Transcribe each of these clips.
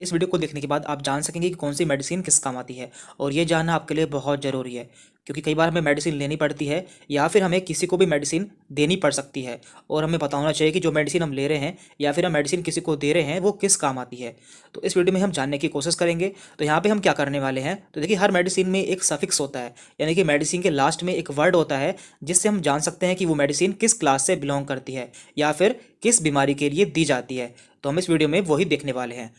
इस वीडियो को देखने के बाद आप जान सकेंगे कि कौन सी मेडिसिन किस काम आती है और ये जानना आपके लिए बहुत ज़रूरी है क्योंकि कई बार हमें मेडिसिन लेनी पड़ती है या फिर हमें किसी को भी मेडिसिन देनी पड़ सकती है और हमें पता होना चाहिए कि जो मेडिसिन हम ले रहे हैं या फिर हम मेडिसिन किसी को दे रहे हैं वो किस काम आती है। तो इस वीडियो में हम जानने की कोशिश करेंगे। तो यहाँ पे हम क्या करने वाले हैं, तो देखिए हर मेडिसिन में एक सफिक्स होता है, यानी कि मेडिसिन के लास्ट में एक वर्ड होता है जिससे हम जान सकते हैं कि वो मेडिसिन किस क्लास से बिलोंग करती है या फिर किस बीमारी के लिए दी जाती है। तो हम इस वीडियो में वही देखने वाले हैं।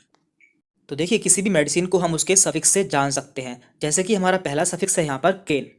तो देखिए किसी भी मेडिसिन को हम उसके सफिक्स से जान सकते हैं। जैसे कि हमारा पहला सफिक्स है यहाँ पर केन।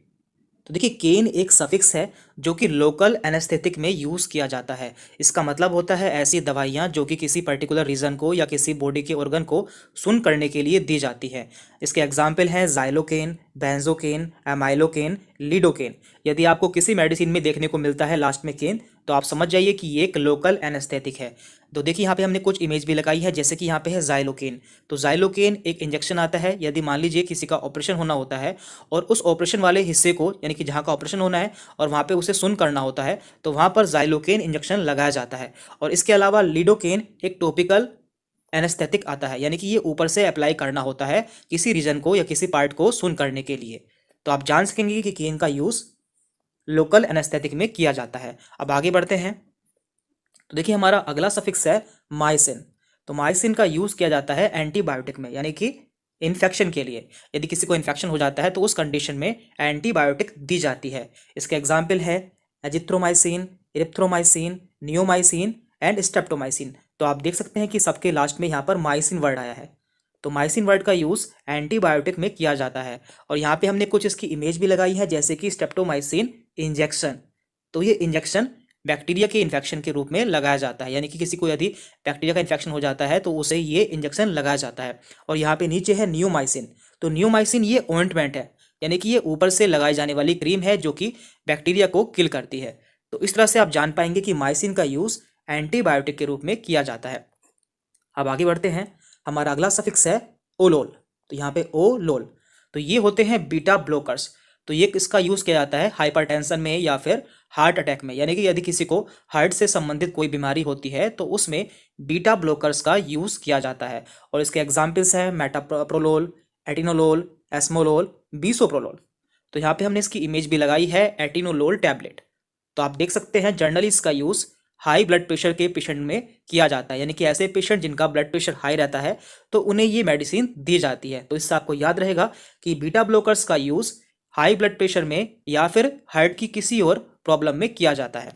तो देखिए केन एक सफिक्स है जो कि लोकल एनेस्थेटिक में यूज़ किया जाता है। इसका मतलब होता है ऐसी दवाइयाँ जो कि किसी पर्टिकुलर रीजन को या किसी बॉडी के ऑर्गन को सुन करने के लिए दी जाती है। इसके एग्जाम्पल हैं जाइलोकेन, बेंजोकेन, एमाइलोकेन, लीडोकेन। यदि आपको किसी मेडिसिन में देखने को मिलता है लास्ट में केन, तो आप समझ जाइए कि ये एक लोकल एनेस्थेटिक है। तो देखिए यहाँ पे हमने कुछ इमेज भी लगाई है, जैसे कि यहाँ पे है जाइलोकेन। तो जाइलोकेन एक इंजेक्शन आता है यदि मान लीजिए किसी का ऑपरेशन होना होता है और उस ऑपरेशन वाले हिस्से को, यानी कि जहाँ का ऑपरेशन होना है और वहाँ पे उसे सुन करना होता है, तो वहाँ पर जाइलोकेन इंजेक्शन लगाया जाता है। और इसके अलावा लीडोकेन एक टॉपिकल एनेस्थेटिक आता है, यानी कि ये ऊपर से अप्लाई करना होता है किसी रीजन को या किसी पार्ट को सुन करने के लिए। तो आप जान सकेंगे कि केन का यूज़ लोकल एनेस्थेटिक में किया जाता है। अब आगे बढ़ते हैं। तो देखिए हमारा अगला सफिक्स है माइसिन। तो माइसिन का यूज़ किया जाता है एंटीबायोटिक में, यानी कि इन्फेक्शन के लिए। यदि किसी को इन्फेक्शन हो जाता है तो उस कंडीशन में एंटीबायोटिक दी जाती है। इसके एग्जाम्पल है azithromycin, erythromycin, neomycin and streptomycin. तो आप देख सकते हैं कि सबके लास्ट में यहाँ पर माइसिन वर्ड आया है। तो माइसिन वर्ड का यूज़ एंटीबायोटिक में किया जाता है। और यहाँ पे हमने कुछ इसकी इमेज भी लगाई है, जैसे कि स्ट्रेप्टोमाइसिन इंजेक्शन। तो ये इंजेक्शन बैक्टीरिया के इन्फेक्शन के रूप में लगाया जाता है, यानी कि किसी को यदि बैक्टीरिया का इन्फेक्शन हो जाता है तो उसे ये इंजेक्शन लगाया जाता है। और यहाँ पे नीचे है नियोमाइसिन। तो नियोमाइसिन ये ऑइंटमेंट है, यानी कि ये ऊपर से लगाई जाने वाली क्रीम है जो कि बैक्टीरिया को किल करती है। तो इस तरह से आप जान पाएंगे कि माइसिन का यूज़ एंटीबायोटिक के रूप में किया जाता है। अब आगे बढ़ते हैं। हमारा अगला सफिक्स है ओलोल। तो यहाँ पे ओ लोल। तो ये होते हैं बीटा ब्लोकर्स। तो ये इसका यूज़ किया जाता है हाइपरटेंशन में या फिर हार्ट अटैक में, यानी कि यदि किसी को हार्ट से संबंधित कोई बीमारी होती है तो उसमें बीटा ब्लोकर्स का यूज़ किया जाता है। और इसके एग्जाम्पल्स हैं मेटाप्रोलोल, एटिनोलोल, एस्मोलोल, बीसोप्रोलोल। तो यहाँ पे हमने इसकी इमेज भी लगाई है, एटिनोलोल टैबलेट। तो आप देख सकते हैं जनरली इसका यूज़ हाई ब्लड प्रेशर के पेशेंट में किया जाता है, यानी कि ऐसे पेशेंट जिनका ब्लड प्रेशर हाई रहता है तो उन्हें ये मेडिसिन दी जाती है। तो इससे आपको याद रहेगा कि बीटा ब्लोकर्स का यूज़ हाई ब्लड प्रेशर में या फिर हार्ट की किसी और प्रॉब्लम में किया जाता है।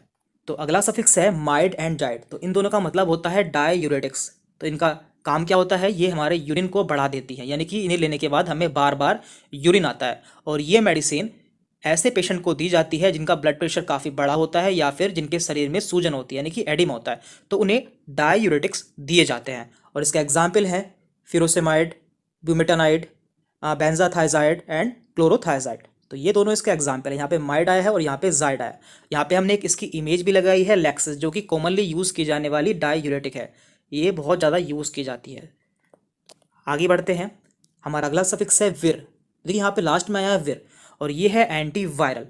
तो अगला सफिक्स है माइड एंड जाइड। तो इन दोनों का मतलब होता है डाययूरेटिक्स। तो इनका काम क्या होता है, ये हमारे यूरिन को बढ़ा देती है, यानी कि इन्हें लेने के बाद हमें बार बार यूरिन आता है। और ये मेडिसिन ऐसे पेशेंट को दी जाती है जिनका ब्लड प्रेशर काफ़ी बड़ा होता है या फिर जिनके शरीर में सूजन होती है, यानी कि एडिमा होता है, तो उन्हें डाययूरेटिक्स दिए जाते हैं। और इसका एग्जाम्पल है फिरोसेमाइड, ब्यूमेटानाइड, बेंजाथाइजाइड एंड क्लोरोथाइजाइड। तो ये दोनों इसके एग्जाम्पल है। यहाँ पे माइड आया है और यहाँ पे जाइड आया है। यहाँ पे हमने एक इसकी इमेज भी लगाई है, लेक्सिस, जो कि कॉमनली यूज़ की जाने वाली डाययूरेटिक है। ये बहुत ज़्यादा यूज़ की जाती है। आगे बढ़ते हैं। हमारा अगला सफिक्स है विर। देखिए यहाँ पे लास्ट में आया है विर और ये है एंटी वायरल।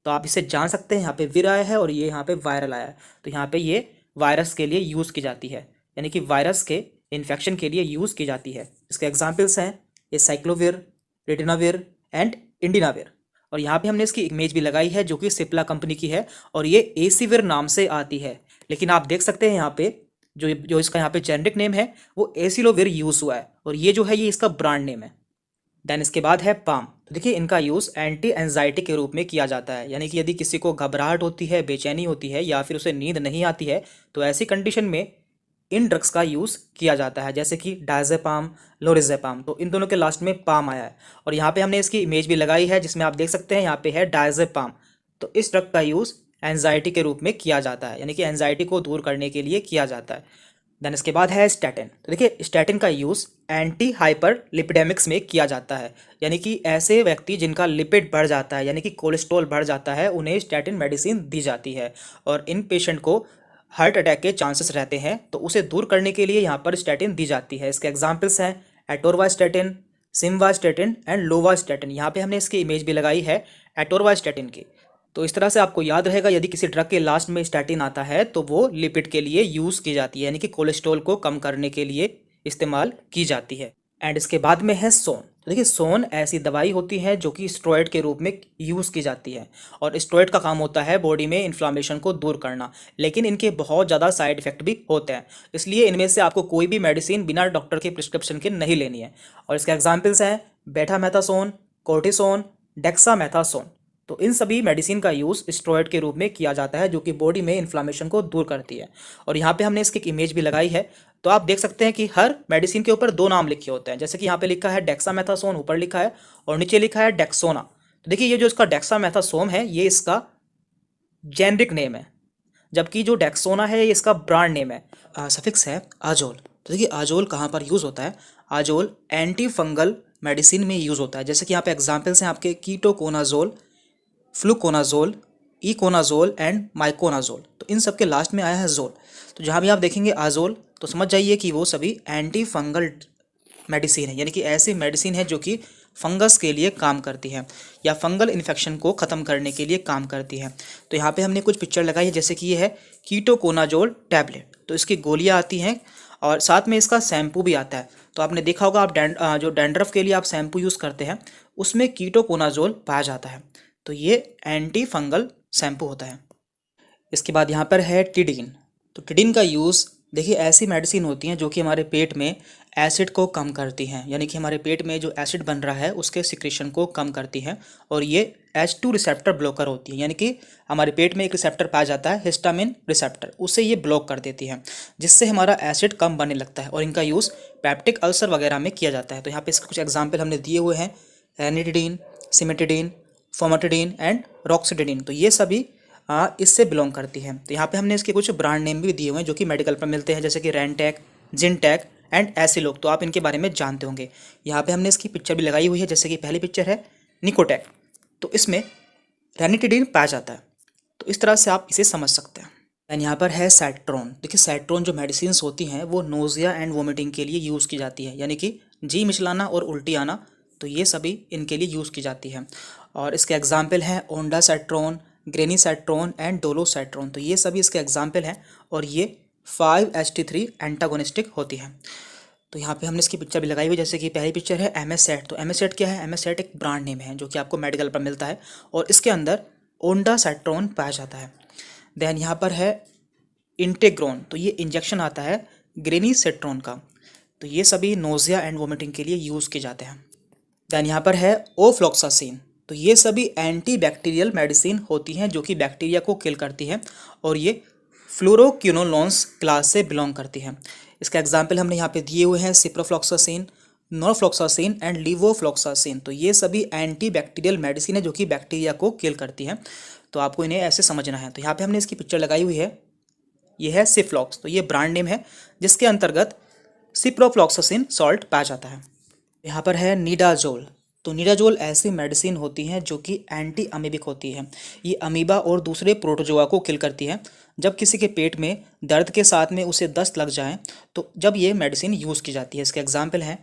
तो आप इसे जान सकते हैं, यहाँ पे विर आया है और ये यहाँ पे वायरल आया है। तो यहाँ पे ये वायरस के लिए यूज़ की जाती है, यानी कि वायरस के इन्फेक्शन के लिए यूज़ की जाती है। इसके एग्जाम्पल्स हैं ये साइक्लोविर, रिटिनाविर एंड इंडिनाविर। और यहाँ पे हमने इसकी इमेज भी लगाई है जो कि सिप्ला कंपनी की है और ये एसीविर नाम से आती है। लेकिन आप देख सकते हैं यहाँ पे जो इसका यहाँ पे जेनरिक नेम है वो एसिलोविर यूज़ हुआ है और ये जो है ये इसका ब्रांड नेम है। देन इसके बाद है पाम। तो देखिए इनका यूज़ एंटी एंजाइटी के रूप में किया जाता है, यानी कि यदि किसी को घबराहट होती है, बेचैनी होती है या फिर उसे नींद नहीं आती है तो ऐसी कंडीशन में इन ड्रग्स का यूज़ किया जाता है, जैसे कि डायजेपाम, लोरिजेपाम। तो इन दोनों के लास्ट में पाम आया है और यहाँ पे हमने इसकी इमेज भी लगाई है जिसमें आप देख सकते हैं यहाँ पे है डायजेपाम। तो इस ड्रग का यूज़ एंजाइटी के रूप में किया जाता है, यानी कि एंजाइटी को दूर करने के लिए किया जाता है। देन इसके बाद है स्टैटिन। तो देखिए स्टैटिन का यूज़ एंटी हाइपर लिपिडेमिक्स में किया जाता है, यानी कि ऐसे व्यक्ति जिनका लिपिड बढ़ जाता है, यानी कि कोलेस्ट्रॉल बढ़ जाता है, उन्हें स्टैटिन मेडिसिन दी जाती है। और इन पेशेंट को हार्ट अटैक के चांसेस रहते हैं तो उसे दूर करने के लिए यहाँ पर स्टैटिन दी जाती है। इसके एग्जाम्पल्स हैं एटोरवास्टैटिन, सिमवास्टैटिन एंड लोवास्टैटिन। यहाँ पे हमने इसकी इमेज भी लगाई है एटोरवास्टैटिन की। तो इस तरह से आपको याद रहेगा, यदि किसी ड्रग के लास्ट में स्टैटिन आता है तो वो लिपिड के लिए यूज़ की जाती है, यानी कि कोलेस्ट्रॉल को कम करने के लिए इस्तेमाल की जाती है। एंड इसके बाद में है सोन। तो देखिए सोन ऐसी दवाई होती है जो कि स्टेरॉइड के रूप में यूज़ की जाती है, और स्टेरॉइड का काम होता है बॉडी में इन्फ्लामेशन को दूर करना, लेकिन इनके बहुत ज़्यादा साइड इफेक्ट भी होते हैं, इसलिए इनमें से आपको कोई भी मेडिसिन बिना डॉक्टर के प्रिस्क्रिप्शन के नहीं लेनी है। और इसके एग्जाम्पल्स हैं बेटामेथासोन, कोर्टिसोन, डेक्सामेथासोन। तो इन सभी मेडिसिन का यूज़ स्टेरॉइड के रूप में किया जाता है जो कि बॉडी में इन्फ्लामेशन को दूर करती है। और यहाँ पे हमने इसकी एक इमेज भी लगाई है, तो आप देख सकते हैं कि हर मेडिसिन के ऊपर दो नाम लिखे होते हैं, जैसे कि यहाँ पे लिखा है डेक्सामेथासोन ऊपर लिखा है और नीचे लिखा है डेक्सोना। तो देखिए ये जो इसका डेक्सामेथासोन है ये इसका जेनरिक नेम है, जबकि जो डेक्सोना है ये इसका ब्रांड नेम है। सफिक्स है आजोल। तो देखिए आजोल कहाँ पर यूज़ होता है? आजोल एंटी फंगल मेडिसिन में यूज़ होता है, जैसे कि यहाँ पे एग्जाम्पल्स हैं आपके ketoconazole, fluconazole, econazole and miconazole. तो इन सब के लास्ट में आया है जोल। तो जहाँ भी आप देखेंगे आजोल तो समझ जाइए कि वो सभी एंटी फंगल मेडिसिन है, यानी कि ऐसी मेडिसिन है जो कि फंगस के लिए काम करती है या फंगल इन्फेक्शन को ख़त्म करने के लिए काम करती है। तो यहाँ पे हमने कुछ पिक्चर लगाई है, जैसे कि ये है कीटोकोनाजोल टैबलेट। तो इसकी गोलियाँ आती हैं और साथ में इसका शैम्पू भी आता है। तो आपने देखा होगा आप जो डैंड्रफ के लिए आप शैम्पू यूज़ करते हैं उसमें कीटोकोनाजोल पाया जाता है। तो ये एंटी फंगल शैम्पू होता है। इसके बाद यहाँ पर है टिडिन। तो टिडिन का यूज़ देखिए ऐसी मेडिसिन होती हैं जो कि हमारे पेट में एसिड को कम करती हैं, यानी कि हमारे पेट में जो एसिड बन रहा है उसके सिक्रेशन को कम करती हैं, और ये H2 रिसेप्टर ब्लॉकर होती है, यानी कि हमारे पेट में एक रिसेप्टर पाया जाता है हिस्टामिन रिसेप्टर, उसे ये ब्लॉक कर देती है जिससे हमारा एसिड कम बनने लगता है, और इनका यूज़ पैप्टिक अल्सर वगैरह में किया जाता है। तो यहाँ पे इसके कुछ एग्जाम्पल हमने दिए हुए हैं, एनिटिडीन, सिमेटिडीन, फोमेटिडीन एंड रॉक्सिडिन। तो ये सभी इससे बिलोंग करती है। तो यहाँ पे हमने इसके कुछ ब्रांड नेम भी दिए हुए हैं जो कि मेडिकल पर मिलते हैं, जैसे कि रेंटेक, जिनटेक एंड ऐसे लोग, तो आप इनके बारे में जानते होंगे। यहाँ पे हमने इसकी पिक्चर भी लगाई हुई है, जैसे कि पहली पिक्चर है निकोटेक, तो इसमें रेनिटिडीन पाया जाता है। तो इस तरह से आप इसे समझ सकते हैं। एंड यहाँ पर है सैट्रोन। देखिए सैट्रोन जो मेडिसिन होती हैं वो नोजिया एंड वोमिटिंग के लिए यूज़ की जाती है, यानी कि जी मिचलाना और उल्टी आना, तो ये सभी इनके लिए यूज़ की जाती है। और इसके एग्जाम्पल हैं ओंडासैट्रोन, ग्रेनीसैट्रोन एंड डोलोसैट्रोन। तो ये सभी इसके एग्जाम्पल हैं, और ये 5-HT3 एंटागोनिस्टिक होती है। तो यहाँ पे हमने इसकी पिक्चर भी लगाई हुई, जैसे कि पहली पिक्चर है एमएसएट। तो एमएसएट क्या है? एमएसएट एक ब्रांड नेम है जो कि आपको मेडिकल पर मिलता है, और इसके अंदर ओंडासैट्रोन पाया जाता है। देन यहाँ पर है इंटेग्रोन। तो ये इंजेक्शन आता है ग्रेनीसैट्रोन का। तो ये सभी नोजिया एंड वोमिटिंग के लिए यूज़ किए जाते हैं। देन यहाँ पर है ओफ्लॉक्सासिन। तो ये सभी एंटी बैक्टीरियल मेडिसिन होती हैं जो कि बैक्टीरिया को किल करती है, और ये फ्लोरोक्विनोलोन्स क्लास से बिलोंग करती है। इसका एग्जाम्पल हमने यहाँ पे दिए हुए हैं, सिप्रोफ्लॉक्सासिन, नॉरफ्लॉक्सासिन एंड लीवोफ्लॉक्सासिन। तो ये सभी एंटी बैक्टीरियल मेडिसिन है जो कि बैक्टीरिया को किल करती है। तो आपको इन्हें ऐसे समझना है। तो यहाँ पे हमने इसकी पिक्चर लगाई हुई है, ये है सिफ्लॉक्स। तो ये ब्रांड नेम है जिसके अंतर्गत सिप्रोफ्लॉक्सासिन सॉल्ट पाया जाता है। यहाँ पर है निडाजोल। तो निडाजोल ऐसी मेडिसिन होती हैं जो कि एंटी अमीबिक होती है। ये अमीबा और दूसरे प्रोटोजोआ को किल करती है। जब किसी के पेट में दर्द के साथ में उसे दस्त लग जाए तो जब ये मेडिसिन यूज़ की जाती है। इसके एग्जाम्पल हैं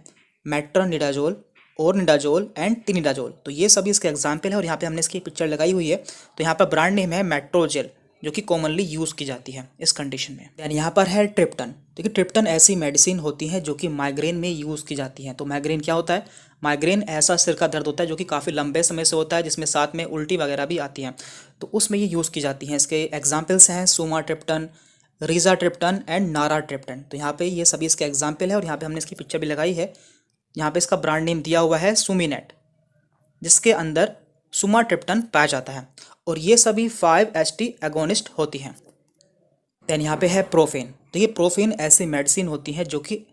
मेट्रोनिडाजोल, ओरनिडाजोल एंड टिनिडाजोल। तो ये सभी इसके एग्जाम्पल है, और यहाँ पे हमने इसकी पिक्चर लगाई हुई है। तो यहाँ पर ब्रांड नेम है मेट्रोजेल, जो कि कॉमनली यूज़ की जाती है इस कंडीशन में। दैन यहाँ पर है ट्रिप्टन। देखिए ट्रिप्टन ऐसी मेडिसिन होती है जो कि माइग्रेन में यूज़ की जाती है। तो माइग्रेन क्या होता है? माइग्रेन ऐसा सिर का दर्द होता है जो कि काफ़ी लंबे समय से होता है, जिसमें साथ में उल्टी वगैरह भी आती हैं, तो उसमें ये यूज़ की जाती हैं। इसके एग्जाम्पल्स हैं सुमाट्रिप्टन, रीज़ाट्रिप्टन एंड नाराट्रिप्टन। तो यहाँ पे ये सभी इसके एग्जाम्पल है, और यहाँ पे हमने इसकी पिक्चर भी लगाई है। यहाँ पे इसका ब्रांड नेम दिया हुआ है सुमिनेट, जिसके अंदर सुमाट्रिप्टन पाया जाता है, और ये सभी 5-HT एगोनिस्ट होती हैं। दैन यहाँ पे है प्रोफेन। तो ये प्रोफेन ऐसी मेडिसिन होती है जो कि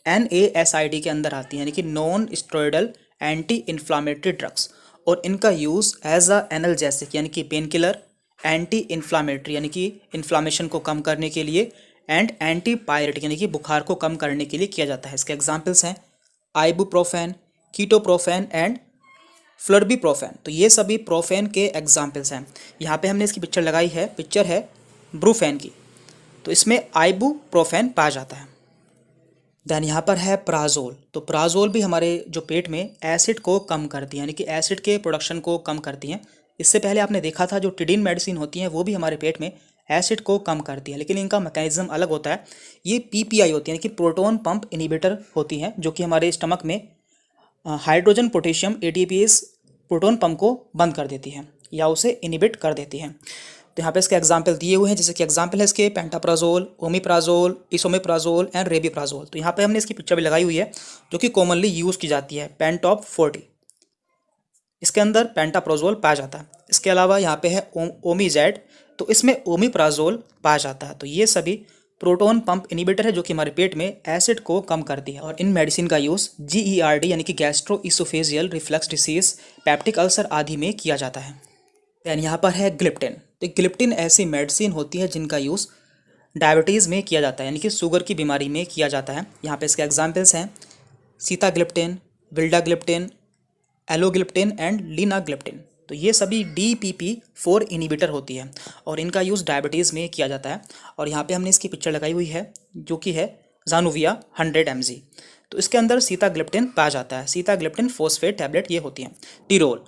NASID के अंदर आती है, यानी कि non steroidal anti inflammatory drugs, और इनका यूज़ एज अ एनाल्जेसिक यानी कि पेन किलर, एंटी इन्फ्लामेटरी यानी कि इन्फ्लामेशन को कम करने के लिए, एंड एंटी पायरेटिक यानी कि बुखार को कम करने के लिए किया जाता है। इसके एग्जाम्पल्स हैं आइबुप्रोफेन, कीटोप्रोफेन एंड फ्लर्बीप्रोफेन। तो ये सभी प्रोफेन के एग्जाम्पल्स हैं। यहाँ पे हमने इसकी पिक्चर लगाई है, पिक्चर है ब्रूफेन की। तो इसमें आइबुप्रोफेन पाया जाता है। दैन यहाँ पर है प्राजोल। तो प्राजोल भी हमारे जो पेट में एसिड को कम करती है, यानी कि एसिड के प्रोडक्शन को कम करती हैं। इससे पहले आपने देखा था जो टिडिन मेडिसिन होती हैं वो भी हमारे पेट में एसिड को कम करती है, लेकिन इनका मैकेनिज्म अलग होता है। ये पीपीआई होती है, यानी कि प्रोटॉन पंप इनहिबिटर होती हैं, जो कि हमारे स्टमक में hydrogen potassium ATPase proton pump को बंद कर देती है या उसे इनहिबिट कर देती है। तो यहाँ पे इसके एग्जाम्पल दिए हुए हैं, जैसे कि एग्जाम्पल है इसके पेंटाप्राजोल, ओमिप्राजोल, इसोमेप्राजोल एंड रेबिप्राजोल। तो यहाँ पे हमने इसकी पिक्चर भी लगाई हुई है, जो कि कॉमनली यूज़ की जाती है। पेंटॉप 40, इसके अंदर पेंटाप्राजोल पाया जाता है। इसके अलावा यहाँ पे है ओमीजेड, तो इसमें ओमिप्राजोल पाया जाता है। तो ये सभी प्रोटॉन पंप इनहिबिटर है, जो कि हमारे पेट में एसिड को कम करती है। और इन मेडिसिन का यूज़ GERD यानी कि gastro oesophageal reflux disease, peptic ulcer आदि में किया जाता है। दैन यहाँ पर है ग्लिप्टिन। तो ग्लिप्टिन ऐसी मेडिसिन होती है जिनका यूज़ डायबिटीज़ में किया जाता है, यानी कि शुगर की बीमारी में किया जाता है। यहाँ पे इसके एग्जाम्पल्स हैं सीताग्लिप्टिन, विल्डाग्लिप्टिन, एलोग्लिप्टिन एंड लीनाग्लिप्टिन। तो ये सभी DPP-4 इनहिबिटर होती है और इनका यूज़ डायबिटीज़ में किया जाता है। और यहाँ पे हमने इसकी पिक्चर लगाई हुई है, जो कि है जानुविया 100 mg। तो इसके अंदर सीताग्लिप्टिन पाया जाता है। सीताग्लिप्टिन फॉस्फेट टैबलेट ये होती हैं। टिरोल,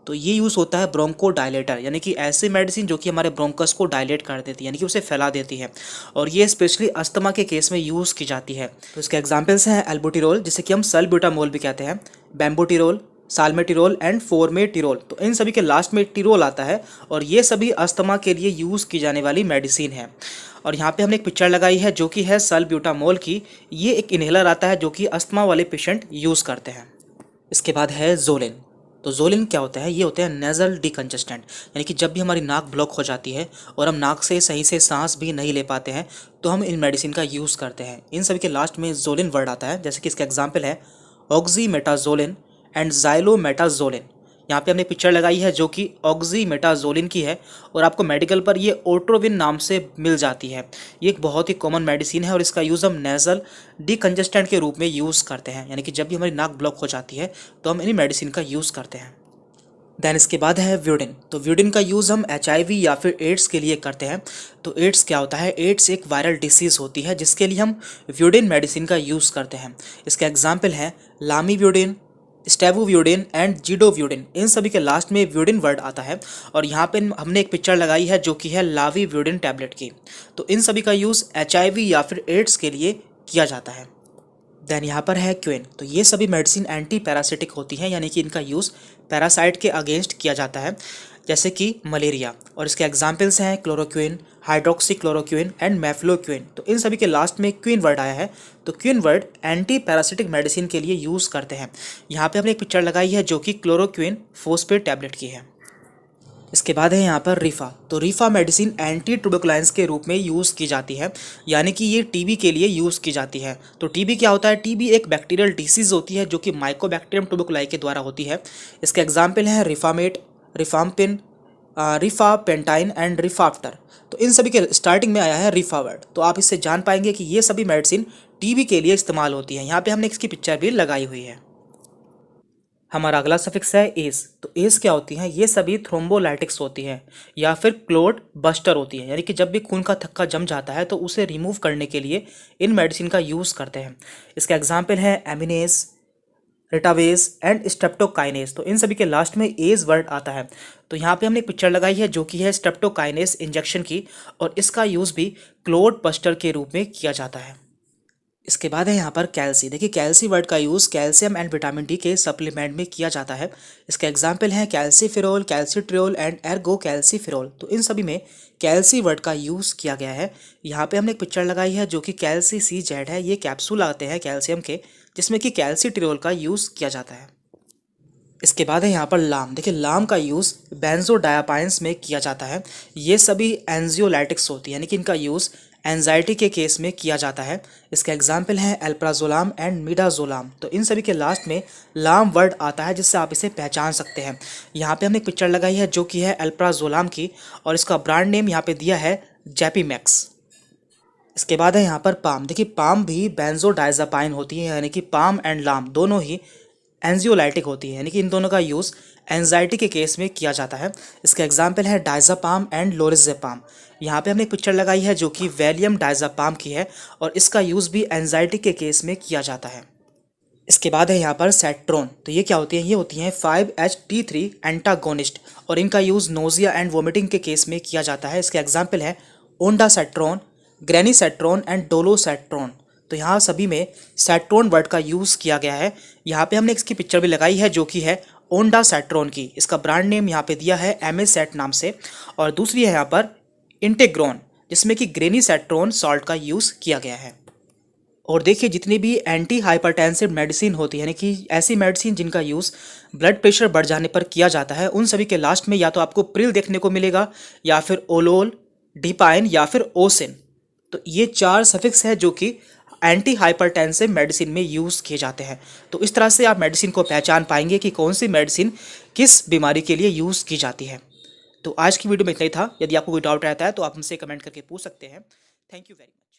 तो ये यूज़ होता है ब्रोंको डायलेटर, यानी कि ऐसी मेडिसिन जो कि हमारे ब्रोंकस को डायलेट कर देती है, यानी कि उसे फैला देती है। और ये स्पेशली अस्थमा के केस में यूज़ की जाती है। तो इसके एग्जांपल्स हैं एल्बुटिरोल, जिसे कि हम सल्ब्यूटामोल भी कहते हैं, बेम्बुटिरोल, साल्मेटिरोल एंड फोर्मेटिरोल। तो इन सभी के लास्ट में टिरोल आता है और ये सभी अस्थमा के लिए यूज़ की जाने वाली मेडिसिन है। और यहाँ पे हमने एक पिक्चर लगाई है, जो कि है सल्ब्यूटामोल की। ये एक इन्हेलर आता है जो कि अस्थमा वाले पेशेंट यूज़ करते हैं। इसके बाद है जोलिन। तो जोलिन क्या होता है? ये होता है नेज़ल डिकंजेस्टेंट, यानी कि जब भी हमारी नाक ब्लॉक हो जाती है और हम नाक से सही से सांस भी नहीं ले पाते हैं, तो हम इन मेडिसिन का यूज़ करते हैं। इन सभी के लास्ट में जोलिन वर्ड आता है, जैसे कि इसका एग्जांपल है ऑक्सीमेटाजोलिन एंड ज़ाइलोमेटाजोलिन। यहाँ पे हमने पिक्चर लगाई है, जो कि ऑक्सीमेटाजोलिन की है और आपको मेडिकल पर ये ओट्रोविन नाम से मिल जाती है। ये एक बहुत ही कॉमन मेडिसिन है और इसका यूज़ हम नेज़ल डिकंजेस्टेंट के रूप में यूज़ करते हैं, यानी कि जब भी हमारी नाक ब्लॉक हो जाती है तो हम इन मेडिसिन का यूज़ करते हैं। दैन इसके बाद है व्यूडिन। तो व्यूडिन का यूज़ हम HIV या फिर एड्स के लिए करते हैं। तो एड्स क्या होता है? एड्स एक वायरल डिसीज़ होती है जिसके लिए हम व्यूडिन मेडिसिन का यूज़ करते हैं। इसका एग्जाम्पल है लामीव्यूडिन, स्टेबुव्यूडिन एंड जीडोव्यूडिन। इन सभी के लास्ट में व्यूडिन वर्ड आता है और यहाँ पे हमने एक पिक्चर लगाई है, जो कि है लावीव्यूडिन टैबलेट की। तो इन सभी का यूज़ HIV या फिर एड्स के लिए किया जाता है। देन यहाँ पर है क्विन। तो ये सभी मेडिसिन एंटी पैरासिटिक होती हैं, यानी कि इनका यूज़ पैरासाइट के अगेंस्ट किया जाता है, जैसे कि मलेरिया। और इसके एग्जाम्पल्स हैं क्लोरोक्विन, हाइड्रोक्सीक्लोरोक्विन एंड मेफ्लोक्विन। तो इन सभी के लास्ट में क्विन वर्ड आया है। तो क्विन वर्ड एंटी पैरासिटिक मेडिसिन के लिए यूज़ करते हैं। यहाँ पे हमने एक पिक्चर लगाई है, जो कि क्लोरोक्विन फॉस्फेट टैबलेट की है। इसके बाद है यहाँ पर रिफा। तो रिफा मेडिसिन एंटी ट्यूबरकुलाइंस के रूप में यूज़ की जाती है, यानी कि ये TB के लिए यूज़ की जाती है। तो TB क्या होता है? TB एक बैक्टीरियल डिसीज़ होती है, जो कि माइकोबैक्टीरियम ट्यूबरकुलाई के द्वारा होती है। इसके एग्जाम्पल हैं रिफामेट, रिफाम्पिन, रिफापेंटाइन एंड रिफाप्टर। तो इन सभी के स्टार्टिंग में आया है रिफा वर्ड। तो आप इससे जान पाएंगे कि ये सभी मेडिसिन TB के लिए इस्तेमाल होती है। यहाँ पे हमने इसकी पिक्चर भी लगाई हुई है। हमारा अगला सफिक्स है एस। तो एस क्या होती हैं? ये सभी थ्रोम्बोलाइटिक्स होती हैं या फिर क्लोट बस्टर होती है, यानी कि जब भी खून का थक्का जम जाता है तो उसे रिमूव करने के लिए इन मेडिसिन का यूज़ करते हैं। इसका एग्जाम्पल है एमिनेस, रिटावेस एंड स्ट्रेप्टोकाइनेस। तो इन सभी के लास्ट में एज वर्ड आता है। तो यहाँ पे हमने एक पिक्चर लगाई है, जो कि है स्ट्रेप्टोकाइनेस इंजेक्शन की, और इसका यूज़ भी क्लोट बस्टर के रूप में किया जाता है। इसके बाद है यहाँ पर कैल्सी। देखिए, कैल्सी वर्ड का use calcium and vitamin D के सप्लीमेंट में किया जाता है। इसके एग्जाम्पल हैं calciferol, calcitriol and Ergo calciferol. तो इन सभी में कैल्सी वर्ड का यूज़ किया गया है। यहाँ पे हमने एक पिक्चर लगाई है, जो कि कैल्सी CZ है। ये कैप्सूल आते हैं कैल्शियम के, जिसमें कि कैल्सीट्रियोल का यूज़ किया जाता है। इसके बाद है यहाँ पर लाम। देखिए, लाम का यूज़ बेंजोडायापाइंस में किया जाता है। ये सभी एंजियोलाइटिक्स होती है, यानी कि इनका यूज़ एंजाइटी के केस में किया जाता है। इसका एग्जाम्पल है एल्प्राजोलाम एंड मिडाजोलाम। तो इन सभी के लास्ट में लाम वर्ड आता है, जिससे आप इसे पहचान सकते हैं। यहाँ पे हमने एक पिक्चर लगाई है, जो कि है एल्प्राजोलाम की, और इसका ब्रांड नेम यहाँ पे दिया है जैपीमैक्स। इसके बाद है यहाँ पर पाम। देखिए, पाम भी बेंजोडायज़ापाइन होती है, यानी कि पाम एंड लाम दोनों ही एंजियोलाइटिक होती है, यानी कि इन दोनों का यूज़ एंजाइटी के केस में किया जाता है। इसका एग्जाम्पल है डायज़ापाम एंड लोरिज़ेपाम। यहाँ पे हमने एक पिक्चर लगाई है, जो कि वैलियम डायज़ापाम की है, और इसका यूज़ भी एंजाइटी के केस में किया जाता है। इसके बाद है यहाँ पर सेट्रोन। तो ये क्या होती है? ये होती हैं 5-HT3 एंटागोनिस्ट और इनका यूज़ नोजिया एंड वोमिटिंग के केस में किया जाता है। इसके एग्जाम्पल हैं ओंडासेट्रोन, ग्रेनीसेट्रोन एंड डोलोसेट्रोन। तो यहाँ सभी में सेट्रोन वर्ड का यूज़ किया गया है। यहाँ पे हमने इसकी पिक्चर भी लगाई है जो कि है ओंडासेट्रोन की। इसका ब्रांड नेम यहाँ पे दिया है एमेसेट नाम से। और दूसरी है यहाँ पर इंटेग्रोन, जिसमें कि ग्रेनीसेट्रोन सॉल्ट का यूज़ किया गया है। और देखिए जितनी भी एंटी हाइपरटेंसिव मेडिसिन होती है, यानी कि ऐसी मेडिसिन जिनका यूज़ ब्लड प्रेशर बढ़ जाने पर किया जाता है, उन सभी के लास्ट में या तो आपको प्रिल देखने को मिलेगा या फिर ओलोल, डिपाइन या फिर ओसिन। तो ये 4 सफिक्स है जो कि एंटी हाइपरटेंसिव मेडिसिन में यूज़ किए जाते हैं। तो इस तरह से आप मेडिसिन को पहचान पाएंगे कि कौन सी मेडिसिन किस बीमारी के लिए यूज़ की जाती है। तो आज की वीडियो में इतना ही था। यदि आपको कोई डाउट रहता है तो आप हमसे कमेंट करके पूछ सकते हैं। Thank you very much.